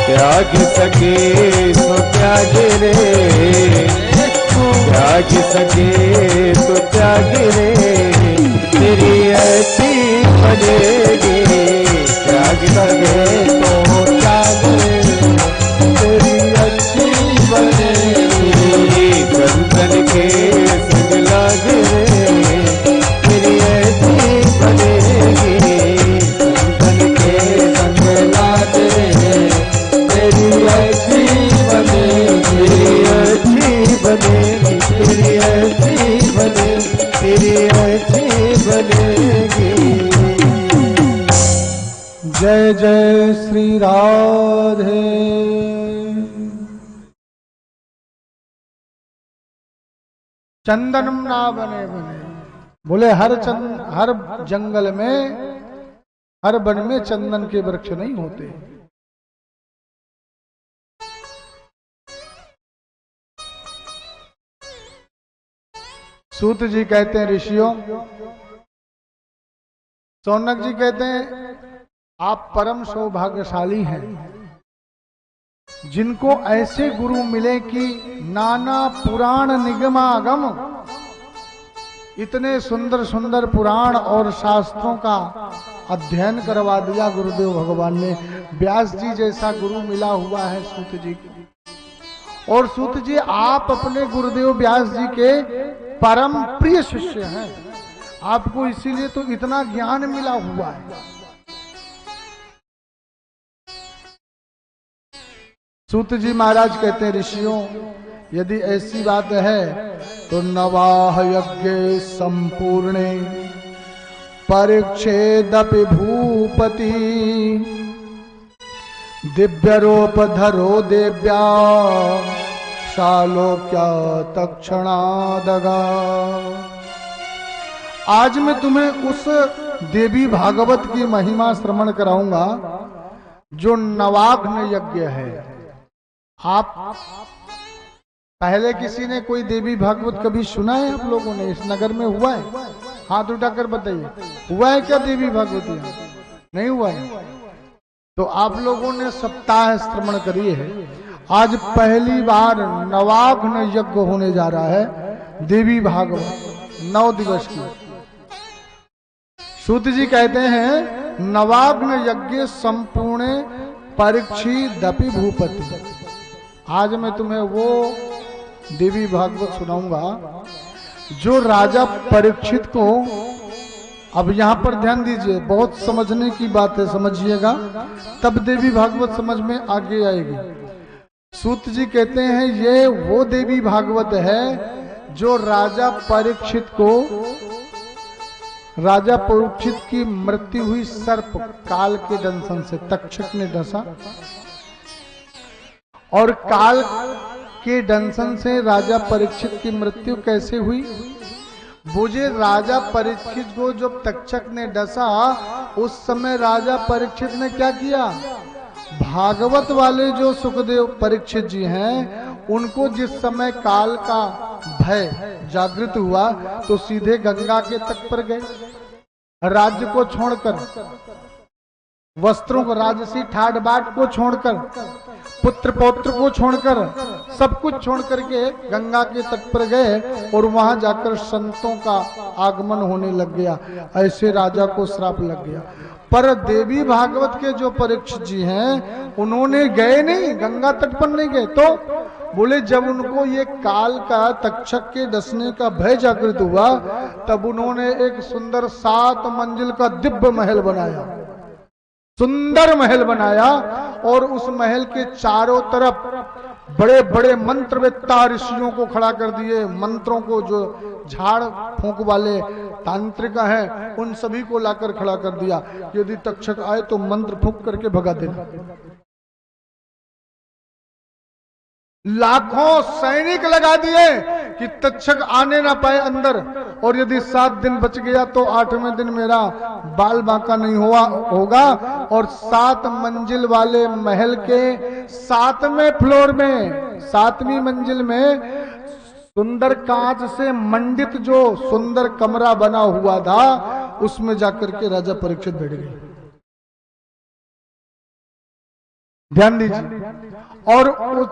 त्याग सके तो त्याग रे, त्याग सके तो त्याग रे, तेरी ऐसी बनेगी। त्याग सके तो त्याग रे, तेरी अच्छी बनेगी। चंदन के संग लाग रे, तेरी ऐसी बनेगी। चंदन के संग लाग रे, तेरी अच्छी बनेगी। अच्छी बनेगी, तेरी अच्छी बनेगी, तेरी अच्छी बनेगी। जय जय श्री राधे। चंदनम ना बने बने, बोले हर जंगल में, हर वन में चंदन के वृक्ष नहीं होते। सूत जी कहते हैं ऋषियों, सौनक जी कहते हैं आप परम सौभाग्यशाली हैं जिनको ऐसे गुरु मिले कि नाना पुराण निगमागम, इतने सुंदर सुंदर पुराण और शास्त्रों का अध्ययन करवा दिया गुरुदेव भगवान ने। व्यास जी जैसा गुरु मिला हुआ है सूत जी को। और सूत जी आप अपने गुरुदेव व्यास जी के परम प्रिय शिष्य हैं, आपको इसीलिए तो इतना ज्ञान मिला हुआ है। सूत जी महाराज कहते हैं ऋषियों, यदि ऐसी बात है तो नवाह यज्ञ संपूर्णे परिच्छेदपि भूपति दिव्यरूपधरो देव्या शालोक्या तक्षणादगा। आज मैं तुम्हें उस देवी भागवत की महिमा श्रवण कराऊंगा जो नवाग्न यज्ञ है। आप पहले किसी ने कोई देवी भागवत कभी सुना है आप लोगों ने? इस नगर में हुआ है? हाथ उठाकर बताइए, हुआ है क्या देवी भागवत? नहीं हुआ है तो आप लोगों ने सप्ताह श्रवण करी है। आज पहली बार नवाग्न यज्ञ होने जा रहा है देवी भागवत 9 दिवस की। सूत जी कहते हैं नवाग्न यज्ञ संपूर्ण परीक्षिदपि भूपति। आज मैं तुम्हें वो देवी भागवत सुनाऊंगा जो राजा परीक्षित को, अब यहां पर ध्यान दीजिए, बहुत समझने की बात है, समझिएगा तब देवी भागवत समझ में आगे आएगी। सूत जी कहते हैं ये वो देवी भागवत है जो राजा परीक्षित को, राजा परीक्षित की मृत्यु हुई सर्प काल के दंशन से, तक्षक ने डसा और काल के दंशन से राजा परीक्षित की मृत्यु कैसे हुई। बुझे राजा परीक्षित को जब तक्षक ने डसा, उस समय राजा परीक्षित ने क्या किया, भागवत वाले जो सुखदेव परीक्षित जी हैं उनको जिस समय काल का भय जागृत हुआ तो सीधे गंगा के तट पर गए, राज्य को छोड़कर, वस्त्रों को, राजसी ठाट बाट को छोड़कर, पुत्र पौत्र को छोड़कर, सब कुछ छोड़ करके गंगा के तट पर गए और वहां जाकर संतों का आगमन होने लग गया। ऐसे राजा को श्राप लग गया। पर देवी भागवत के जो परीक्षित जी हैं उन्होंने गए नहीं, गंगा तट पर नहीं गए। तो बोले जब उनको ये काल का, तक्षक के डसने का भय जागृत हुआ तब उन्होंने एक सुंदर 7 मंजिल का दिव्य महल बनाया, सुंदर महल बनाया और उस महल के चारों तरफ बड़े बड़े मंत्रवेत्ता ऋषियों को खड़ा कर दिए। मंत्रों को, जो झाड़ फूंक वाले तांत्रिक हैं उन सभी को लाकर खड़ा कर दिया। यदि तक्षक आए तो मंत्र फूंक करके भगा देना। लाखों सैनिक लगा दिए कि तक्षक आने ना पाए अंदर, और यदि 7 दिन बच गया तो 8वें दिन मेरा बाल बांका नहीं होगा। और 7 मंजिल वाले महल के 7वें फ्लोर में, 7वीं मंजिल में सुंदर कांच से मंडित जो सुंदर कमरा बना हुआ था उसमें जाकर के राजा परीक्षित बैठ गए। ध्यान दीजिए। और उस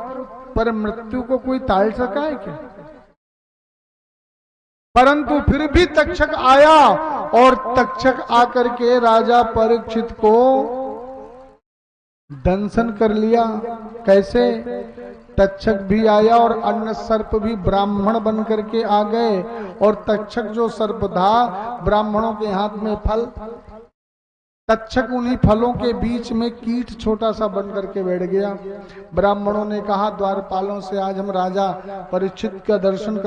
पर मृत्यु को कोई टाल सका है क्या? परंतु फिर भी तक्षक आया और तक्षक आकर के राजा परीक्षित को दंशन कर लिया। कैसे? तक्षक भी आया और अन्य सर्प भी ब्राह्मण बन करके आ गए, और तक्षक जो सर्प था ब्राह्मणों के हाथ में फल, तक्षक उन्हीं फलों के बीच में कीट छोटा सा बन करके बैठ गया। ब्राह्मणों ने कहा द्वारपालों से आज हम राजा परीक्षित का दर्शन